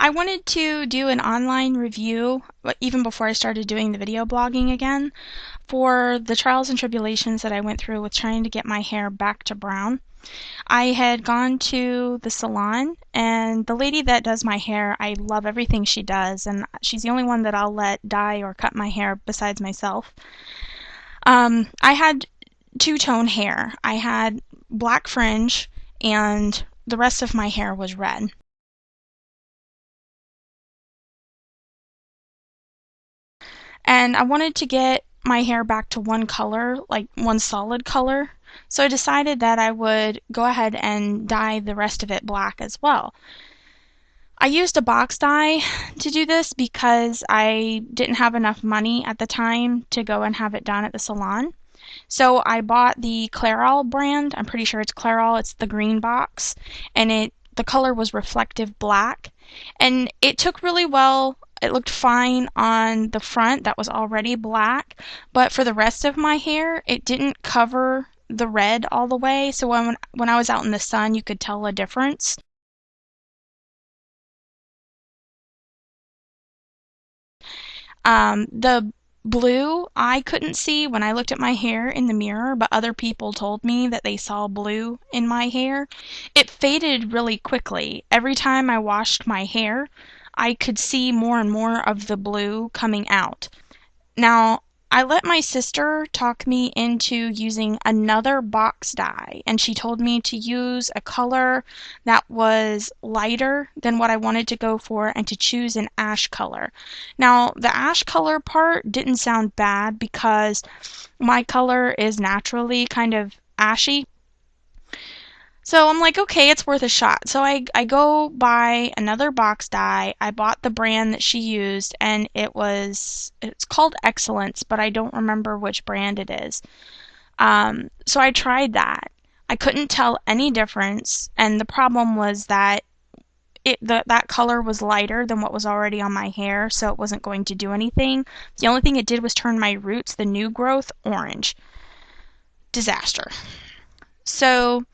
I wanted to do an online review, even before I started doing the video blogging again, for the trials and tribulations that I went through with trying to get my hair back to brown. I had gone to the salon, and the lady that does my hair, I love everything she does, and she's the only one that I'll let dye or cut my hair besides myself. I had two-tone hair. I had black fringe, and the rest of my hair was red. And I wanted to get my hair back to one color, like one solid color. So I decided that I would go ahead and dye the rest of it black as well. I used a box dye to do this because I didn't have enough money at the time to go and have it done at the salon. So I bought the Clairol brand. I'm pretty sure it's Clairol. It's the green box, and the color was reflective black, and it took really well. It looked fine on the front that was already black, but for the rest of my hair, it didn't cover the red all the way. So when I was out in the sun, you could tell a difference. The blue I couldn't see when I looked at my hair in the mirror, but other people told me that they saw blue in my hair. It faded really quickly. Every time I washed my hair, I could see more and more of the blue coming out. Now, I let my sister talk me into using another box dye, and she told me to use a color that was lighter than what I wanted to go for and to choose an ash color. Now, the ash color part didn't sound bad because my color is naturally kind of ashy. So I'm like, okay, it's worth a shot. So I go buy another box dye. I bought the brand that she used, and it's called Excellence, but I don't remember which brand it is. So I tried that. I couldn't tell any difference, and the problem was that that color was lighter than what was already on my hair, so it wasn't going to do anything. The only thing it did was turn my roots, the new growth, orange. Disaster. So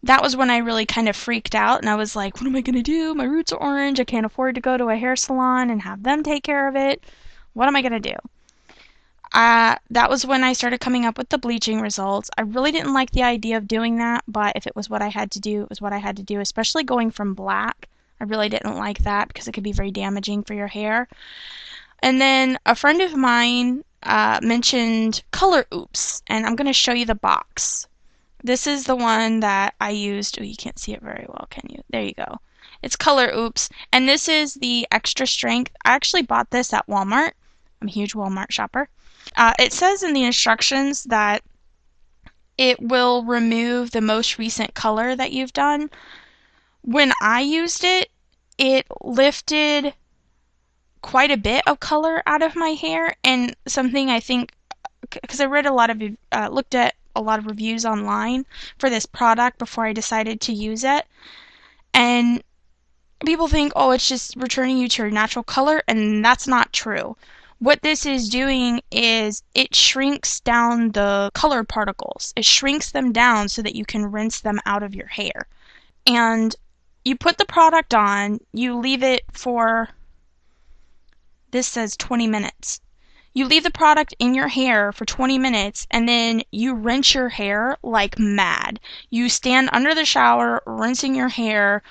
that was when I really kind of freaked out, and I was like, what am I going to do? My roots are orange. I can't afford to go to a hair salon and have them take care of it. What am I going to do? That was when I started coming up with the bleaching results. I really didn't like the idea of doing that, but if it was what I had to do, it was what I had to do, especially going from black. I really didn't like that because it could be very damaging for your hair. And then a friend of mine mentioned Color Oops, and I'm going to show you the box. This is the one that I used. Oh, you can't see it very well, can you? There you go. It's Color Oops, and this is the extra strength. I actually bought this at Walmart. I'm a huge Walmart shopper. It says in the instructions that it will remove the most recent color that you've done. When I used it, it lifted quite a bit of color out of my hair, and something I think, because I read looked at a lot of reviews online for this product before I decided to use it, and people think, oh, it's just returning you to your natural color, and that's not true. What this is doing is it shrinks down the color particles. It shrinks them down so that you can rinse them out of your hair. And you put the product on, you leave it for, this says 20 minutes. You leave the product in your hair for 20 minutes, and then you rinse your hair like mad. You stand under the shower rinsing your hair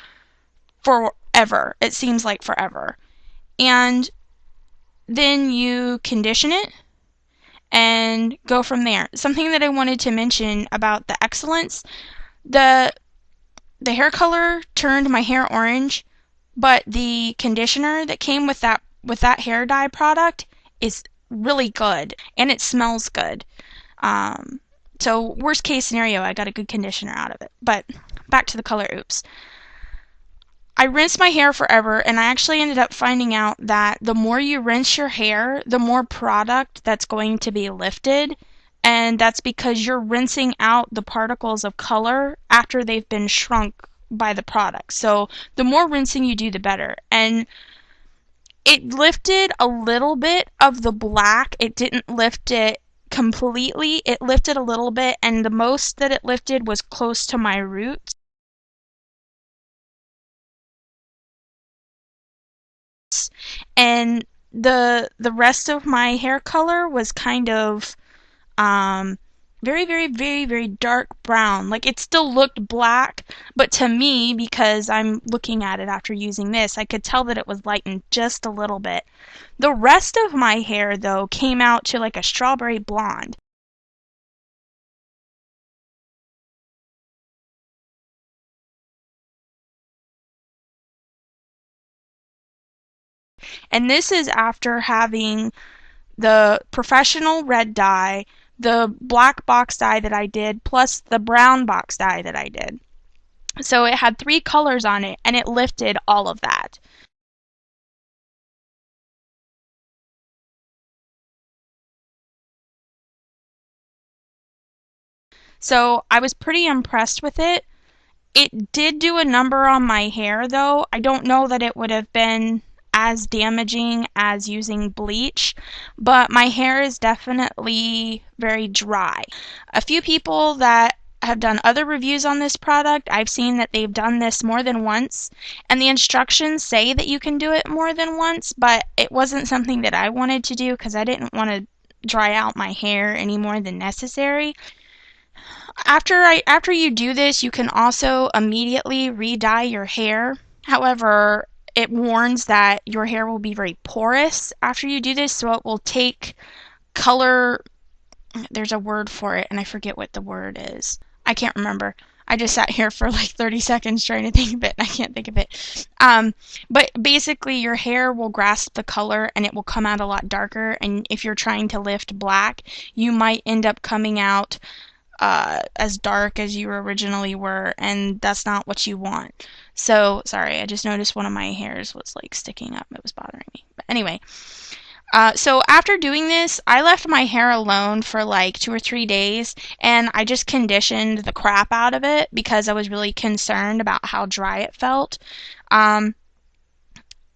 forever. It seems like forever. And then you condition it and go from there. Something that I wanted to mention about the Excellence, the hair color turned my hair orange, but the conditioner that came with that hair dye product is really good, and it smells good. So worst case scenario, I got a good conditioner out of it. But back to the Color Oops. I rinsed my hair forever, and I actually ended up finding out that the more you rinse your hair, the more product that's going to be lifted, and that's because you're rinsing out the particles of color after they've been shrunk by the product. So the more rinsing you do, the better. And it lifted a little bit of the black. It didn't lift it completely. It lifted a little bit, and the most that it lifted was close to my roots. and the rest of my hair color was kind of um very, very, very, very dark brown. Like it still looked black, but to me, because I'm looking at it after using this, I could tell that it was lightened just a little bit. The rest of my hair, though, came out to like a strawberry blonde. And this is after having the professional red dye, the black box dye that I did, plus the brown box dye that I did. So it had three colors on it, and it lifted all of that. So I was pretty impressed with it. It did do a number on my hair, though. I don't know that it would have been as damaging as using bleach, but my hair is definitely very dry. A few people that have done other reviews on this product, I've seen that they've done this more than once, and the instructions say that you can do it more than once, but it wasn't something that I wanted to do because I didn't want to dry out my hair any more than necessary. After you do this, you can also immediately re-dye your hair. However, it warns that your hair will be very porous after you do this, so it will take color. There's a word for it, and I forget what the word is. I can't remember. I just sat here for like 30 seconds trying to think of it, and I can't think of it. But basically, your hair will grasp the color, and it will come out a lot darker. And if you're trying to lift black, you might end up coming out as dark as you originally were, and that's not what you want. So, sorry, I just noticed one of my hairs was like sticking up. It was bothering me. But anyway, so after doing this, I left my hair alone for like 2 or 3 days, and I just conditioned the crap out of it because I was really concerned about how dry it felt. Um,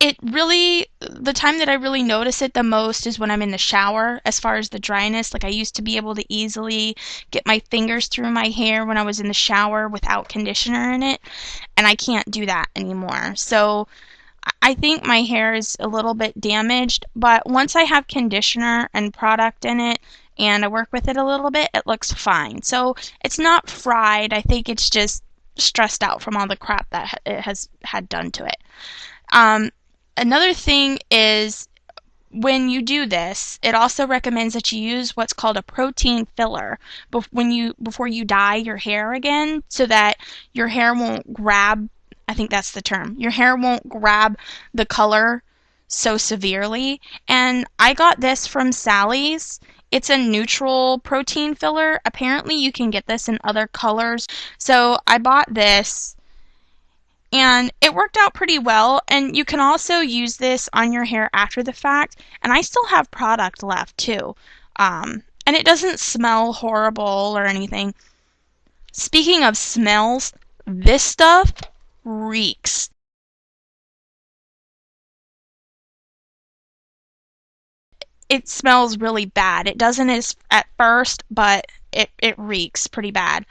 it really, the time that I really notice it the most is when I'm in the shower as far as the dryness. Like I used to be able to easily get my fingers through my hair when I was in the shower without conditioner in it, and I can't do that anymore. So I think my hair is a little bit damaged, but once I have conditioner and product in it and I work with it a little bit, it looks fine. So it's not fried. I think it's just stressed out from all the crap that it has had done to it. Um, Another thing is when you do this, it also recommends that you use what's called a protein filler before you dye your hair again, so that your hair won't grab. I think that's the term. Your hair won't grab the color so severely. And I got this from Sally's. It's a neutral protein filler. Apparently, you can get this in other colors. So I bought this and it worked out pretty well. And you can also use this on your hair after the fact, and I still have product left too. And it doesn't smell horrible or anything. Speaking of smells, this stuff reeks. It smells really bad. It doesn't at first, but it reeks pretty bad.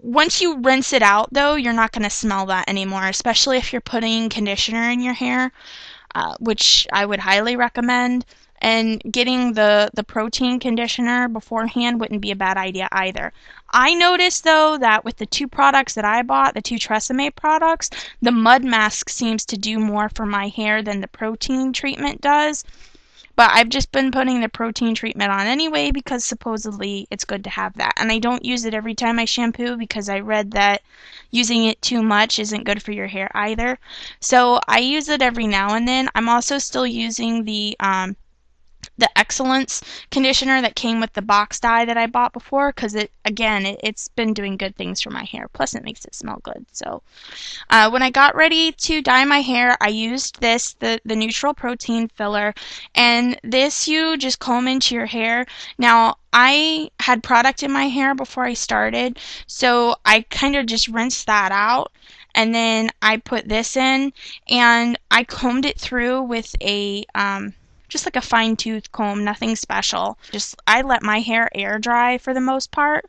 Once you rinse it out, though, you're not going to smell that anymore, especially if you're putting conditioner in your hair, which I would highly recommend. And getting the protein conditioner beforehand wouldn't be a bad idea either. I noticed, though, that with the two products that I bought, the two Tresemme products, the mud mask seems to do more for my hair than the protein treatment does. But I've just been putting the protein treatment on anyway because supposedly it's good to have that. And I don't use it every time I shampoo because I read that using it too much isn't good for your hair either. So I use it every now and then. I'm also still using the Excellence conditioner that came with the box dye that I bought before because it's been doing good things for my hair. Plus it makes it smell good. So when I got ready to dye my hair, I used the neutral protein filler, and this you just comb into your hair. Now, I had product in my hair before I started, so I kind of just rinsed that out, and then I put this in, and I combed it through with just like a fine tooth comb, nothing special. Just I let my hair air dry for the most part.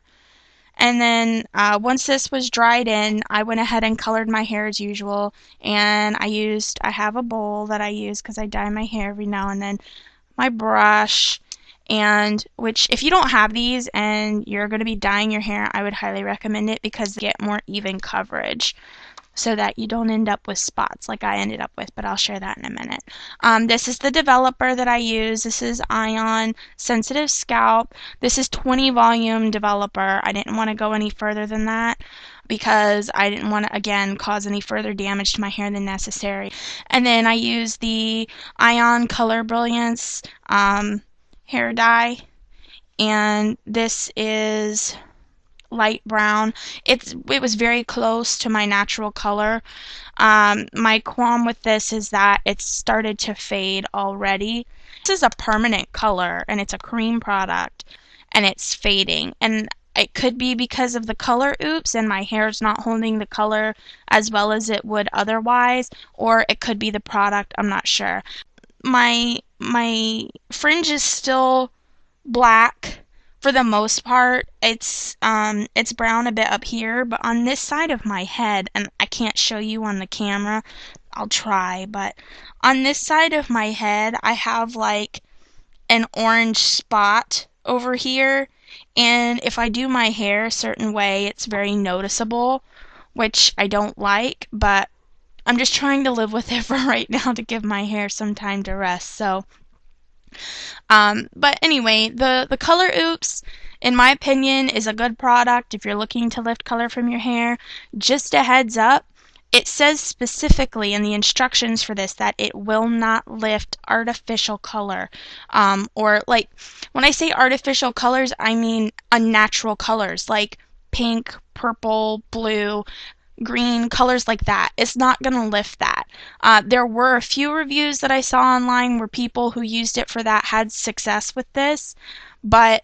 And then once this was dried in, I went ahead and colored my hair as usual. And I have a bowl that I use because I dye my hair every now and then, my brush, and which if you don't have these and you're going to be dyeing your hair, I would highly recommend it because you get more even coverage so that you don't end up with spots like I ended up with, but I'll share that in a minute. This is the developer that I use. This is Ion Sensitive Scalp. This is 20 volume developer. I didn't want to go any further than that because I didn't want to, again, cause any further damage to my hair than necessary. And then I use the Ion Color Brilliance hair dye, and this is light brown. It was very close to my natural color. My qualm with this is that it's started to fade already. This is a permanent color and it's a cream product and it's fading, and it could be because of the color oops and my hair's not holding the color as well as it would otherwise, or it could be the product. I'm not sure. My fringe is still black for the most part. It's brown a bit up here, but on this side of my head, and I can't show you on the camera, I'll try, but on this side of my head I have like an orange spot over here, and if I do my hair a certain way it's very noticeable, which I don't like, but I'm just trying to live with it for right now to give my hair some time to rest. So but anyway, the Color Oops, in my opinion, is a good product if you're looking to lift color from your hair. Just a heads up, it says specifically in the instructions for this that it will not lift artificial color. Or like, when I say artificial colors, I mean unnatural colors like pink, purple, blue, green, colors like that. It's not going to lift that. There were a few reviews that I saw online where people who used it for that had success with this, but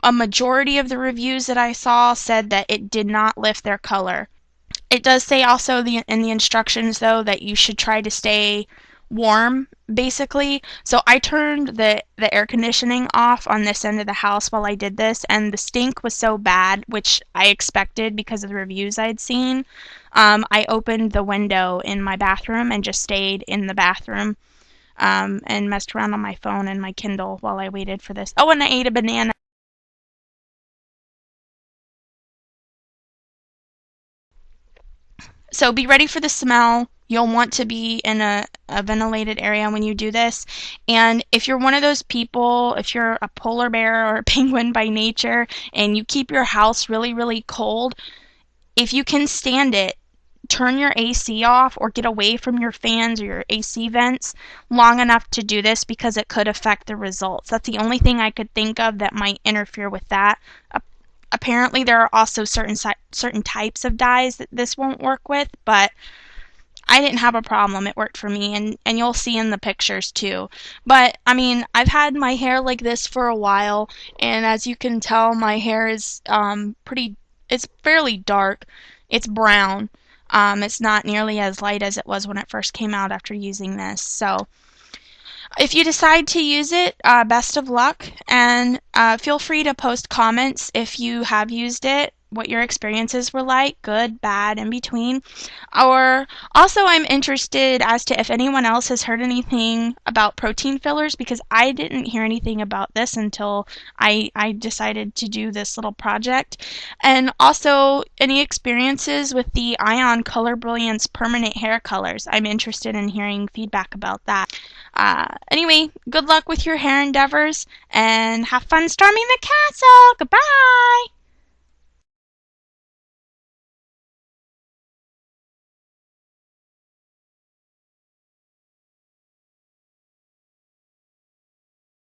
a majority of the reviews that I saw said that it did not lift their color. It does say also in the instructions though that you should try to stay warm basically. So I turned the air conditioning off on this end of the house while I did this, and the stink was so bad, which I expected because of the reviews I'd seen. I opened the window in my bathroom and just stayed in the bathroom and messed around on my phone and my Kindle while I waited for this. Oh, and I ate a banana. So be ready for the smell. You'll want to be in a ventilated area when you do this. And if you're one of those people, if you're a polar bear or a penguin by nature and you keep your house really, really cold, if you can stand it, turn your AC off or get away from your fans or your AC vents long enough to do this because it could affect the results. That's the only thing I could think of that might interfere with that. Apparently there are also certain types of dyes that this won't work with, but I didn't have a problem. It worked for me, and you'll see in the pictures too. But I mean, I've had my hair like this for a while, and as you can tell, my hair is it's fairly dark. It's brown. It's not nearly as light as it was when it first came out after using this. So if you decide to use it, best of luck, and feel free to post comments if you have used it, what your experiences were like, good, bad, in between. Or also I'm interested as to if anyone else has heard anything about protein fillers, because I didn't hear anything about this until I decided to do this little project. And also any experiences with the Ion Color Brilliance permanent hair colors. I'm interested in hearing feedback about that. Anyway, good luck with your hair endeavors and have fun storming the castle. Goodbye!